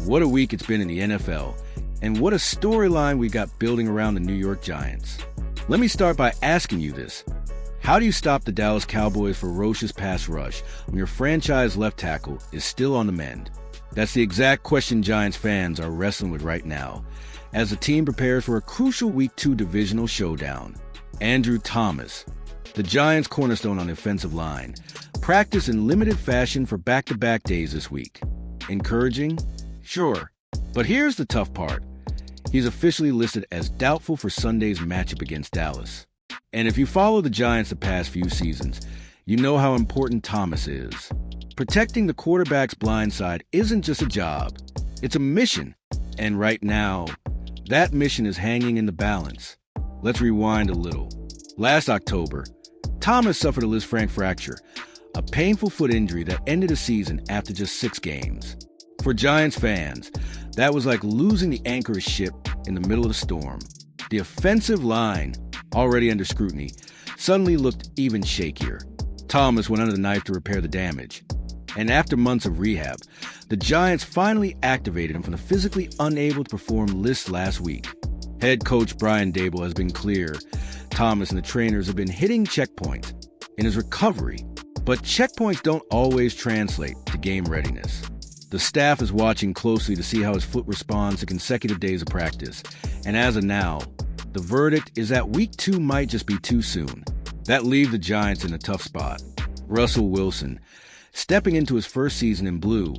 What a week it's been in the NFL, and what a storyline we got building around the New York Giants. Let me start by asking you this. How do you stop the Dallas Cowboys' ferocious pass rush when your franchise left tackle is still on the mend? That's the exact question Giants fans are wrestling with right now, as the team prepares for a crucial Week 2 divisional showdown. Andrew Thomas, the Giants' cornerstone on the offensive line, practiced in limited fashion for back-to-back days this week. Encouraging? Sure. But here's the tough part. He's officially listed as doubtful for Sunday's matchup against Dallas. And if you follow the Giants the past few seasons, you know how important Thomas is. Protecting the quarterback's blind side isn't just a job, it's a mission. And right now, that mission is hanging in the balance. Let's rewind a little. Last October, Thomas suffered a Lisfranc fracture, a painful foot injury that ended the season after just 6 games. For Giants fans, that was like losing the anchor of a ship in the middle of the storm. The offensive line, already under scrutiny, suddenly looked even shakier. Thomas went under the knife to repair the damage. And after months of rehab, the Giants finally activated him from the physically unable to perform list last week. Head coach Brian Daboll has been clear. Thomas and the trainers have been hitting checkpoints in his recovery, but checkpoints don't always translate to game readiness. The staff is watching closely to see how his foot responds to consecutive days of practice, and as of now, the verdict is that Week 2 might just be too soon. That leaves the Giants in a tough spot. Russell Wilson, stepping into his first season in blue,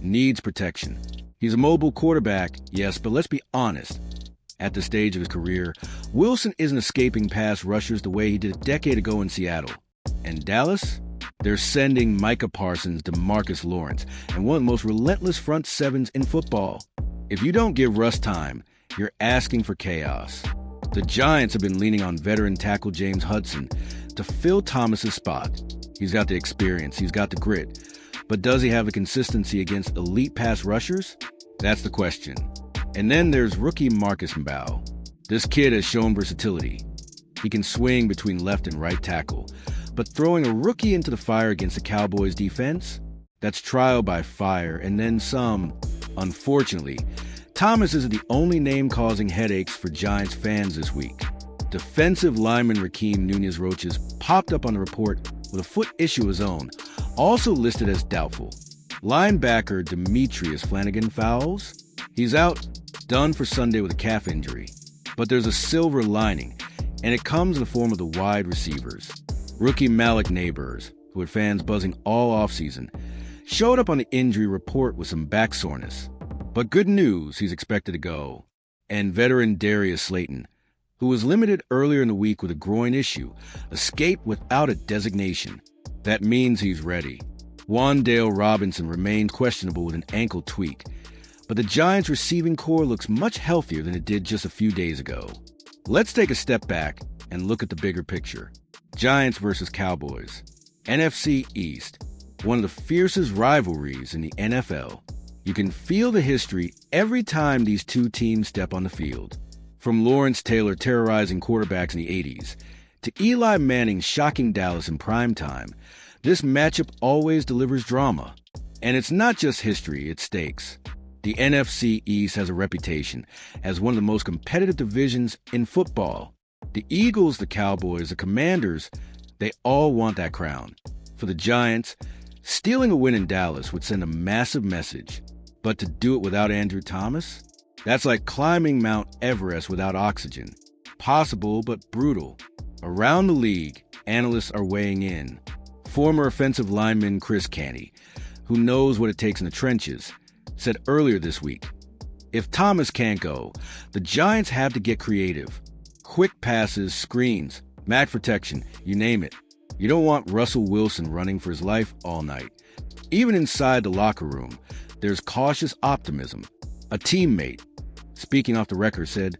needs protection. He's a mobile quarterback, yes, but let's be honest. At this stage of his career, Wilson isn't escaping pass rushers the way he did a decade ago in Seattle. And Dallas? They're sending Micah Parsons, DeMarcus Lawrence, and one of the most relentless front sevens in football. If you don't give Russ time, you're asking for chaos. The Giants have been leaning on veteran tackle James Hudson to fill Thomas's spot. He's got the experience, he's got the grit, but does he have the consistency against elite pass rushers? That's the question. And then there's rookie Marcus Mbao. This kid has shown versatility. He can swing between left and right tackle, but throwing a rookie into the fire against the Cowboys' defense? That's trial by fire, and then some. Unfortunately, Thomas isn't the only name causing headaches for Giants fans this week. Defensive lineman Rakeem Nunez-Roches popped up on the report with a foot issue of his own, also listed as doubtful. Linebacker Demetrius Flannigan-Fowles? He's out, done for Sunday with a calf injury. But there's a silver lining, and it comes in the form of the wide receivers. Rookie Malik Neighbors, who had fans buzzing all offseason, showed up on the injury report with some back soreness. But good news, he's expected to go. And veteran Darius Slayton, who was limited earlier in the week with a groin issue, escaped without a designation. That means he's ready. Wan'Dale Robinson remains questionable with an ankle tweak, but the Giants' receiving core looks much healthier than it did just a few days ago. Let's take a step back and look at the bigger picture. Giants versus Cowboys. NFC East, one of the fiercest rivalries in the NFL. You can feel the history every time these two teams step on the field. From Lawrence Taylor terrorizing quarterbacks in the 80s to Eli Manning shocking Dallas in prime time, this matchup always delivers drama. And it's not just history, it's stakes. The NFC East has a reputation as one of the most competitive divisions in football. The Eagles, the Cowboys, the Commanders, they all want that crown. For the Giants, stealing a win in Dallas would send a massive message. But to do it without Andrew Thomas? That's like climbing Mount Everest without oxygen. Possible, but brutal. Around the league, analysts are weighing in. Former offensive lineman Chris Canty, who knows what it takes in the trenches, said earlier this week, if Thomas can't go, the Giants have to get creative. Quick passes, screens, mat protection, you name it. You don't want Russell Wilson running for his life all night. Even inside the locker room, there's cautious optimism. A teammate, speaking off the record, said,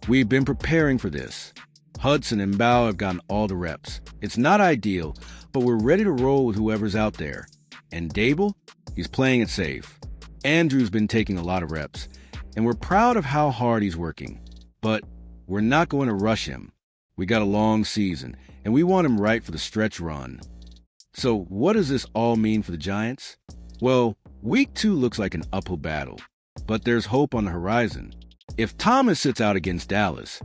"We've been preparing for this. Hudson and Mbao have gotten all the reps. It's not ideal, but we're ready to roll with whoever's out there." And Daboll? He's playing it safe. Andrew's been taking a lot of reps, and we're proud of how hard he's working. But we're not going to rush him. We got a long season, and we want him right for the stretch run. So what does this all mean for the Giants? Well, Week 2 looks like an uphill battle. But there's hope on the horizon. If Thomas sits out against Dallas,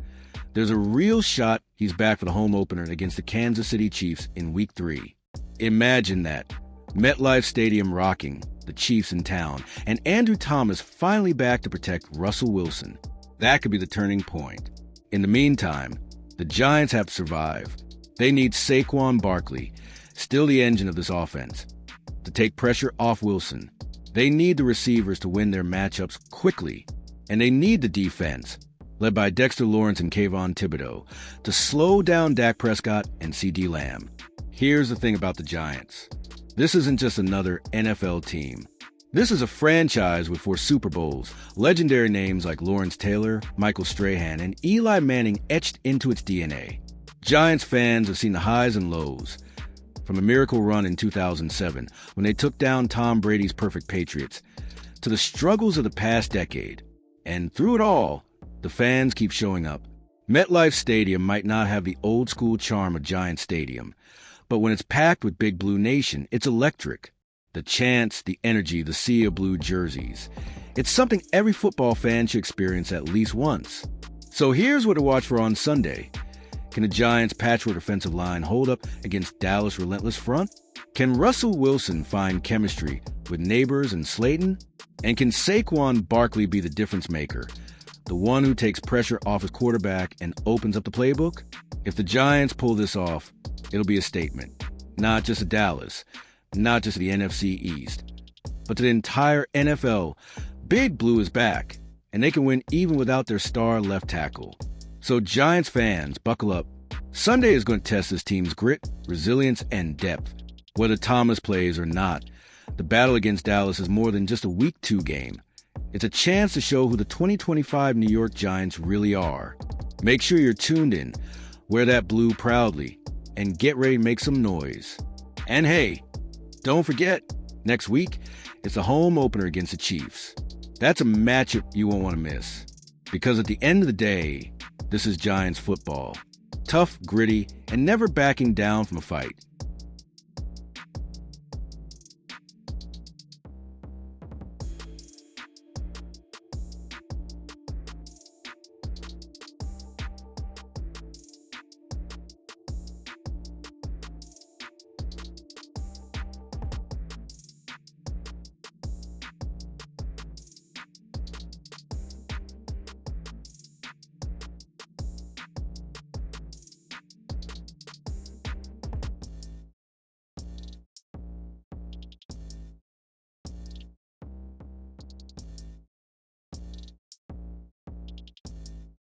there's a real shot he's back for the home opener against the Kansas City Chiefs in Week 3. Imagine that. MetLife Stadium rocking, the Chiefs in town, and Andrew Thomas finally back to protect Russell Wilson. That could be the turning point. In the meantime, the Giants have to survive. They need Saquon Barkley, still the engine of this offense, to take pressure off Wilson. They need the receivers to win their matchups quickly, and they need the defense, led by Dexter Lawrence and Kayvon Thibodeau, to slow down Dak Prescott and CeeDee Lamb. Here's the thing about the Giants. This isn't just another NFL team. This is a franchise with 4 Super Bowls, legendary names like Lawrence Taylor, Michael Strahan, and Eli Manning etched into its DNA. Giants fans have seen the highs and lows, from a miracle run in 2007 when they took down Tom Brady's perfect Patriots, to the struggles of the past decade. And through it all, the fans keep showing up. MetLife Stadium might not have the old-school charm of Giant Stadium, but when it's packed with Big Blue Nation, it's electric. The chants, the energy, the sea of blue jerseys. It's something every football fan should experience at least once. So here's what to watch for on Sunday. Can the Giants' patchwork offensive line hold up against Dallas' relentless front? Can Russell Wilson find chemistry with Neighbors and Slayton? And can Saquon Barkley be the difference maker, the one who takes pressure off his quarterback and opens up the playbook? If the Giants pull this off, it'll be a statement, not just to Dallas, not just to the NFC East, but to the entire NFL. Big Blue is back, and they can win even without their star left tackle. So Giants fans, buckle up. Sunday is going to test this team's grit, resilience, and depth. Whether Thomas plays or not, the battle against Dallas is more than just a Week 2 game. It's a chance to show who the 2025 New York Giants really are. Make sure you're tuned in, wear that blue proudly, and get ready to make some noise. And hey, don't forget, next week, it's a home opener against the Chiefs. That's a matchup you won't want to miss. Because at the end of the day, this is Giants football. Tough, gritty, and never backing down from a fight.